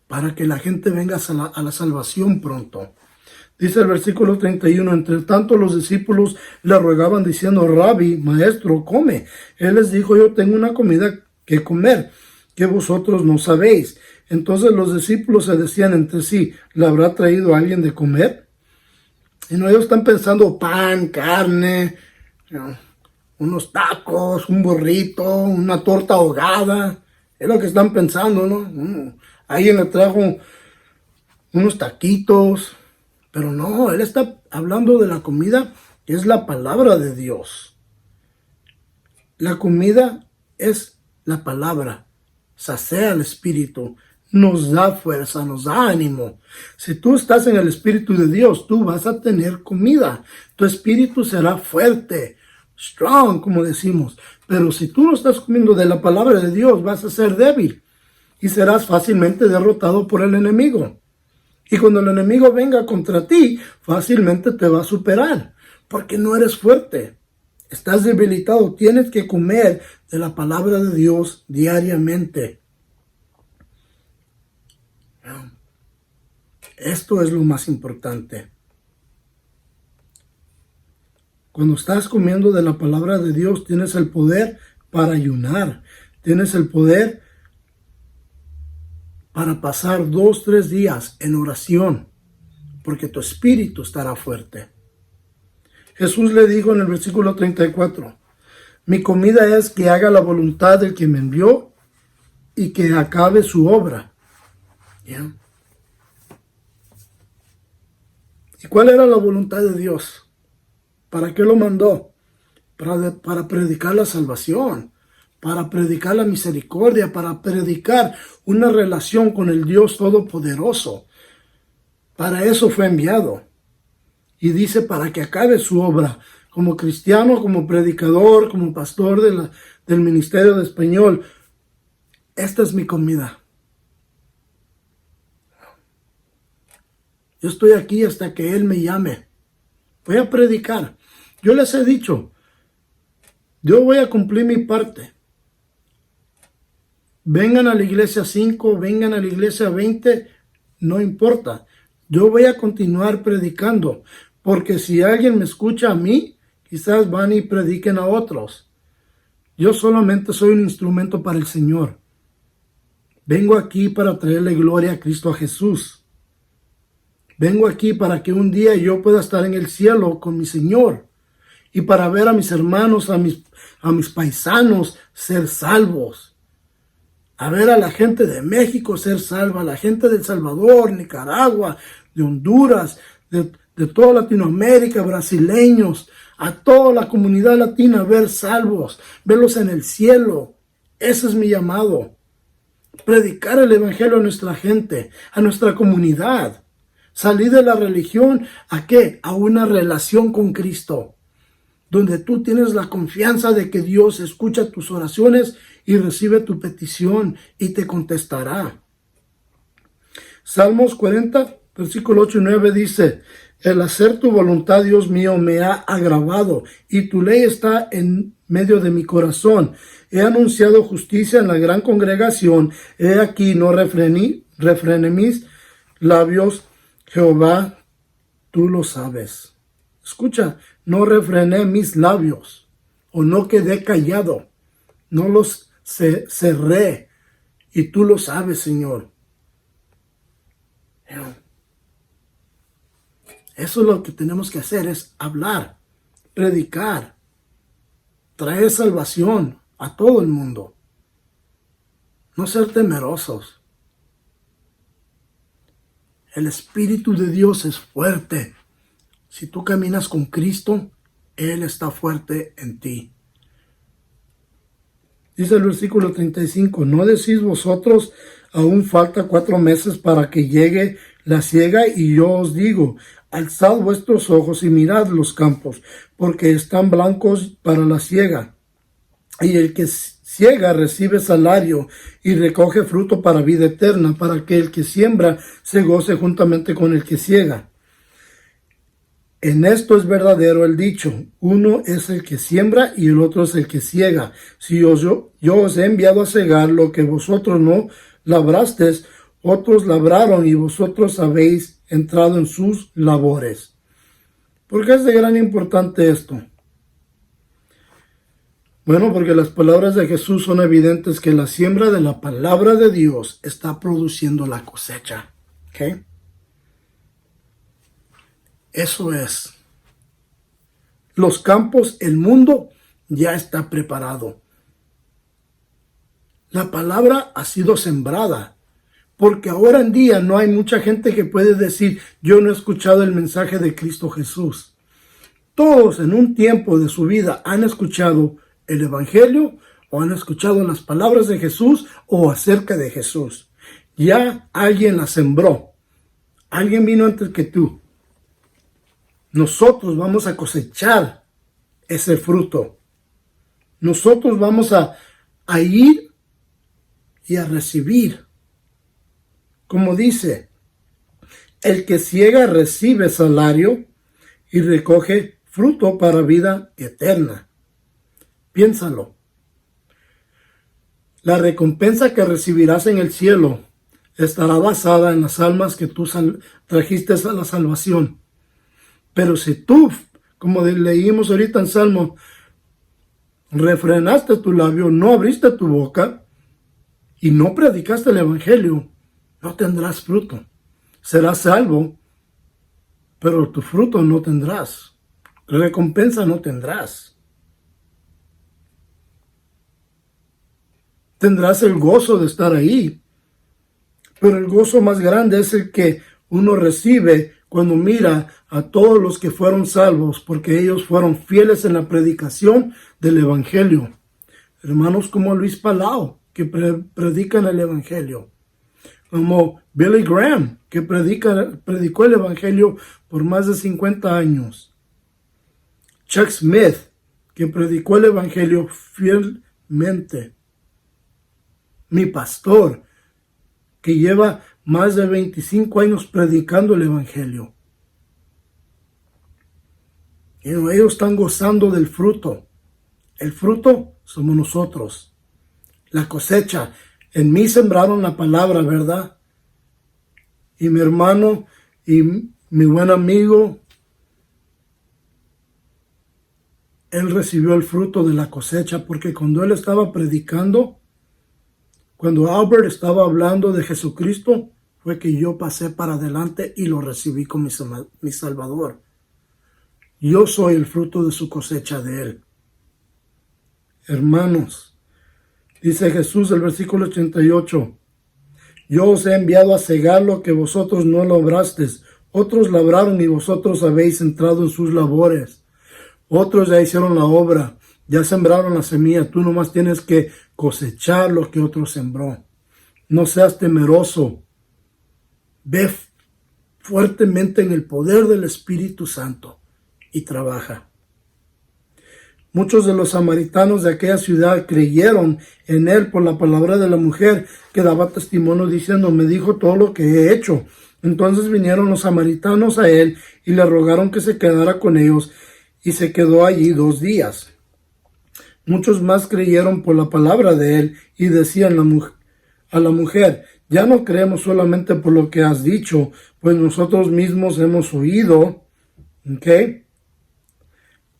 para que la gente venga a la salvación pronto. Dice el versículo 31, entre tanto los discípulos le rogaban diciendo, Rabí, maestro, come. Él les dijo, yo tengo una comida que comer, que vosotros no sabéis. Entonces los discípulos se decían entre sí, ¿le habrá traído alguien de comer? Y no, ellos están pensando pan, carne, unos tacos, un burrito, una torta ahogada. Es lo que están pensando, ¿no? Alguien le trajo unos taquitos. Pero no, él está hablando de la comida, que es la palabra de Dios. La comida es la palabra, sacea el espíritu, nos da fuerza, nos da ánimo. Si tú estás en el espíritu de Dios, tú vas a tener comida. Tu espíritu será fuerte, strong, como decimos. Pero si tú no estás comiendo de la palabra de Dios, vas a ser débil y serás fácilmente derrotado por el enemigo. Y cuando el enemigo venga contra ti, fácilmente te va a superar, porque no eres fuerte. estás debilitado, tienes que comer de la palabra de Dios diariamente. Esto es lo más importante. Cuando estás comiendo de la palabra de Dios, tienes el poder para ayunar. Tienes el poder para pasar 2, 3 días en oración, porque tu espíritu estará fuerte. Jesús le dijo en el versículo 34, mi comida es que haga la voluntad del que me envió y que acabe su obra. ¿Ya? ¿Y cuál era la voluntad de Dios? ¿Para qué lo mandó? Para predicar la salvación, para predicar la misericordia, para predicar una relación con el Dios Todopoderoso. Para eso fue enviado. Y dice para que acabe su obra como cristiano, como predicador, como pastor del ministerio de español. Esta es mi comida. Yo estoy aquí hasta que Él me llame. Voy a predicar. Yo les he dicho, yo voy a cumplir mi parte. Vengan a la iglesia 5, vengan a la iglesia 20, no importa. Yo voy a continuar predicando, porque si alguien me escucha a mí, quizás van y prediquen a otros. Yo solamente soy un instrumento para el Señor. Vengo aquí para traerle gloria a Cristo a Jesús. Vengo aquí para que un día yo pueda estar en el cielo con mi Señor y para ver a mis hermanos, a mis paisanos ser salvos. A ver a la gente de México ser salva, a la gente de El Salvador, Nicaragua, de Honduras, de toda Latinoamérica, brasileños, a toda la comunidad latina ver salvos, verlos en el cielo. Ese es mi llamado. Predicar el evangelio a nuestra gente, a nuestra comunidad. Salir de la religión, ¿a qué? A una relación con Cristo, donde tú tienes la confianza de que Dios escucha tus oraciones y recibe tu petición y te contestará. Salmos 40, versículo 8 y 9 dice, el hacer tu voluntad, Dios mío, me ha agravado y tu ley está en medio de mi corazón. He anunciado justicia en la gran congregación. He aquí, no refrené mis labios. Jehová, tú lo sabes. Escucha, no refrené mis labios o no quedé callado. No los cerré y tú lo sabes, Señor. Eso es lo que tenemos que hacer, es hablar, predicar, traer salvación a todo el mundo. No ser temerosos. El Espíritu de Dios es fuerte. Si tú caminas con Cristo, Él está fuerte en ti. Dice el versículo 35, ¿no decís vosotros, aún falta 4 meses para que llegue la siega? Y yo os digo, alzad vuestros ojos y mirad los campos, porque están blancos para la siega. Y el que siega recibe salario y recoge fruto para vida eterna, para que el que siembra se goce juntamente con el que siega. En esto es verdadero el dicho, uno es el que siembra y el otro es el que siega. Si yo os he enviado a segar lo que vosotros no labrasteis, otros labraron y vosotros habéis entrado en sus labores. ¿Por qué es de gran importante esto? Bueno, porque las palabras de Jesús son evidentes que la siembra de la palabra de Dios está produciendo la cosecha. ¿Ok? Eso es. Los campos, el mundo ya está preparado. La palabra ha sido sembrada. Porque ahora en día no hay mucha gente que puede decir, yo no he escuchado el mensaje de Cristo Jesús. Todos en un tiempo de su vida han escuchado el Evangelio o han escuchado las palabras de Jesús o acerca de Jesús. Ya alguien la sembró. Alguien vino antes que tú. Nosotros vamos a cosechar ese fruto. Nosotros vamos a ir y a recibir. Como dice, el que ciega recibe salario y recoge fruto para vida eterna. Piénsalo. La recompensa que recibirás en el cielo estará basada en las almas que tú trajiste a la salvación. Pero si tú, como leímos ahorita en Salmo, refrenaste tu labio, no abriste tu boca y no predicaste el evangelio, no tendrás fruto. Serás salvo, pero tu fruto no tendrás. Recompensa no tendrás. Tendrás el gozo de estar ahí, pero el gozo más grande es el que uno recibe cuando mira a todos los que fueron salvos, porque ellos fueron fieles en la predicación del evangelio. Hermanos como Luis Palau, que predican el evangelio. Como Billy Graham, que predicó el evangelio por más de 50 años. Chuck Smith, que predicó el evangelio fielmente. Mi pastor, que lleva más de 25 años predicando el evangelio. Y ellos están gozando del fruto. El fruto somos nosotros. La cosecha. En mí sembraron la palabra, ¿verdad? Y mi hermano y mi buen amigo, él recibió el fruto de la cosecha, porque cuando él estaba predicando, cuando Albert estaba hablando de Jesucristo, fue que yo pasé para adelante y lo recibí como mi Salvador. Yo soy el fruto de su cosecha de él. Hermanos, dice Jesús el versículo 88, yo os he enviado a cegar lo que vosotros no labrasteis. Otros labraron y vosotros habéis entrado en sus labores. Otros ya hicieron la obra, ya sembraron la semilla. Tú nomás tienes que cosechar lo que otro sembró. No seas temeroso. Ve fuertemente en el poder del Espíritu Santo y trabaja. Muchos de los samaritanos de aquella ciudad creyeron en él por la palabra de la mujer que daba testimonio diciendo, me dijo todo lo que he hecho. Entonces vinieron los samaritanos a él y le rogaron que se quedara con ellos y se quedó allí 2 días. Muchos más creyeron por la palabra de él y decían a la mujer, ya no creemos solamente por lo que has dicho, pues nosotros mismos hemos oído, ¿ok?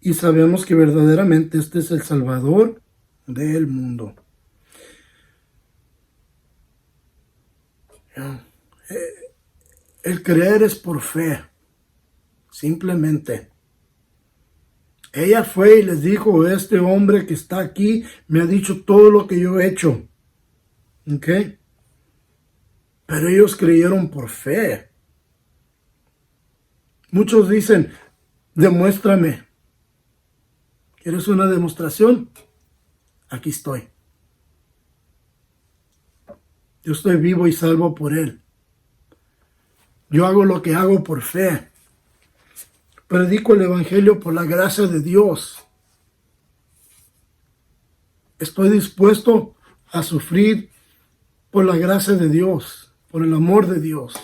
Y sabemos que verdaderamente este es el Salvador del mundo. El creer es por fe, simplemente. Ella fue y les dijo, este hombre que está aquí me ha dicho todo lo que yo he hecho. ¿Ok? Pero ellos creyeron por fe. Muchos dicen, demuéstrame. ¿Quieres una demostración? Aquí estoy. Yo estoy vivo y salvo por él. Yo hago lo que hago por fe. Predico el evangelio por la gracia de Dios. Estoy dispuesto a sufrir por la gracia de Dios, por el amor de Dios.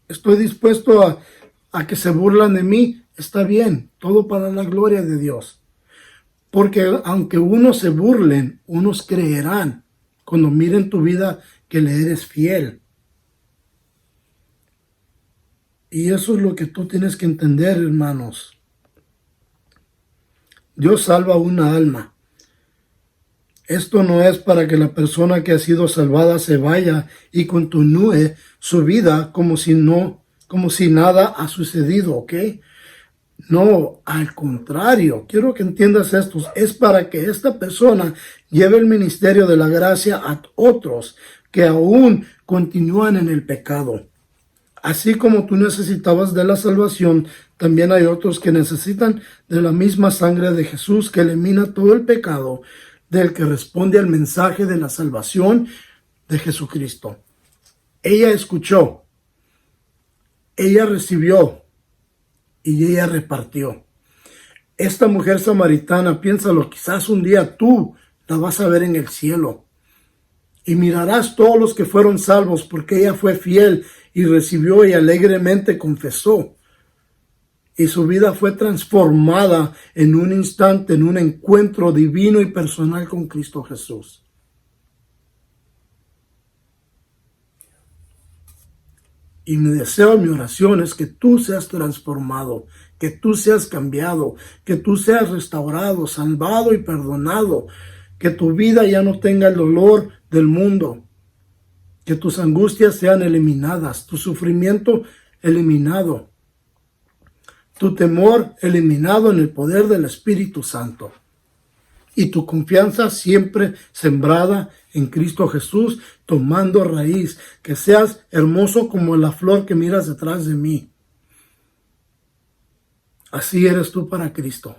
Estoy dispuesto a que se burlan de mí. Está bien, todo para la gloria de Dios. Porque aunque unos se burlen, unos creerán cuando miren tu vida que le eres fiel. Y eso es lo que tú tienes que entender, hermanos. Dios salva una alma. Esto no es para que la persona que ha sido salvada se vaya y continúe su vida como si nada ha sucedido, ¿ok? No, al contrario, quiero que entiendas esto, es para que esta persona lleve el ministerio de la gracia a otros que aún continúan en el pecado. Así como tú necesitabas de la salvación, también hay otros que necesitan de la misma sangre de Jesús que elimina todo el pecado del que responde al mensaje de la salvación de Jesucristo. Ella escuchó, ella recibió y ella repartió. Esta mujer samaritana, piénsalo, quizás un día tú la vas a ver en el cielo. Y mirarás todos los que fueron salvos porque ella fue fiel y recibió y alegremente confesó. y su vida fue transformada en un instante, en un encuentro divino y personal con Cristo Jesús. Y mi deseo, mi oración es que tú seas transformado, que tú seas cambiado, que tú seas restaurado, salvado y perdonado, que tu vida ya no tenga el dolor del mundo, que tus angustias sean eliminadas, tu sufrimiento eliminado, tu temor eliminado en el poder del Espíritu Santo. Y tu confianza siempre sembrada en Cristo Jesús, tomando raíz, que seas hermoso como la flor que miras detrás de mí. Así eres tú para Cristo.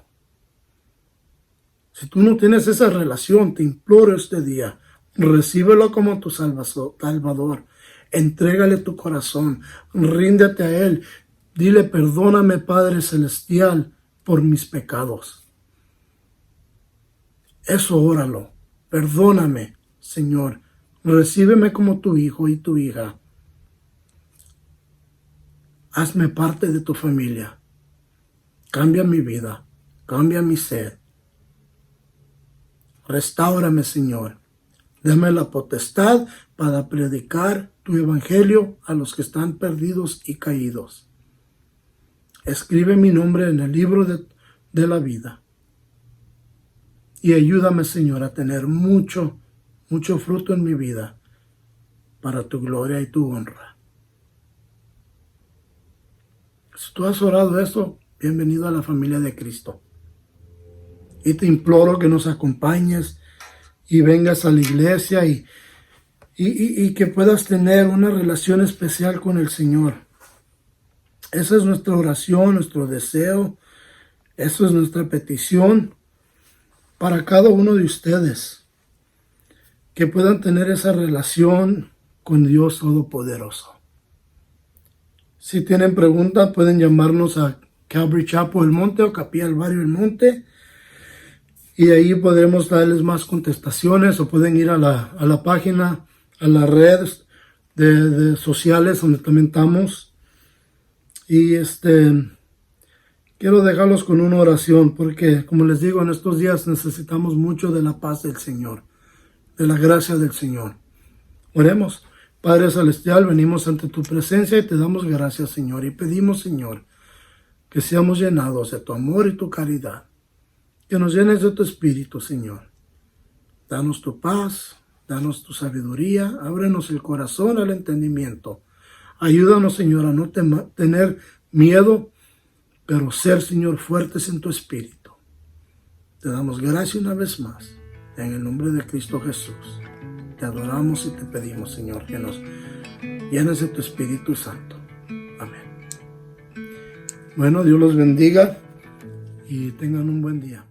Si tú no tienes esa relación, te imploro este día, recíbelo como tu Salvador. Entrégale tu corazón, ríndete a Él. Dile, perdóname, Padre Celestial, por mis pecados. Eso óralo. Perdóname, Señor. Recíbeme como tu hijo y tu hija. Hazme parte de tu familia. Cambia mi vida. Cambia mi ser. Restáurame, Señor. Dame la potestad para predicar tu evangelio a los que están perdidos y caídos. Escribe mi nombre en el libro de la vida. Y ayúdame, Señor, a tener mucho fruto en mi vida para tu gloria y tu honra. Si tú has orado esto, bienvenido a la familia de Cristo. Y te imploro que nos acompañes y vengas a la iglesia y que puedas tener una relación especial con el Señor. Esa es nuestra oración, nuestro deseo. Esa es nuestra petición para cada uno de ustedes, que puedan tener esa relación con Dios Todopoderoso. Si tienen preguntas, pueden llamarnos a Calvary Chapel El Monte o Capilla del Barrio El Monte, y ahí podremos darles más contestaciones, o pueden ir a la página, a las redes de sociales donde también estamos. Y quiero dejarlos con una oración, porque como les digo, en estos días necesitamos mucho de la paz del Señor, de la gracia del Señor. Oremos. Padre Celestial, venimos ante tu presencia y te damos gracias, Señor, y pedimos, Señor, que seamos llenados de tu amor y tu caridad, que nos llenes de tu espíritu, Señor. Danos tu paz, danos tu sabiduría, ábrenos el corazón al entendimiento. Ayúdanos, Señor, a no tener miedo, pero ser, Señor, fuertes en tu espíritu. Te damos gracias una vez más, en el nombre de Cristo Jesús. Te adoramos y te pedimos, Señor, que nos llenes de tu Espíritu Santo. Amén. Bueno, Dios los bendiga y tengan un buen día.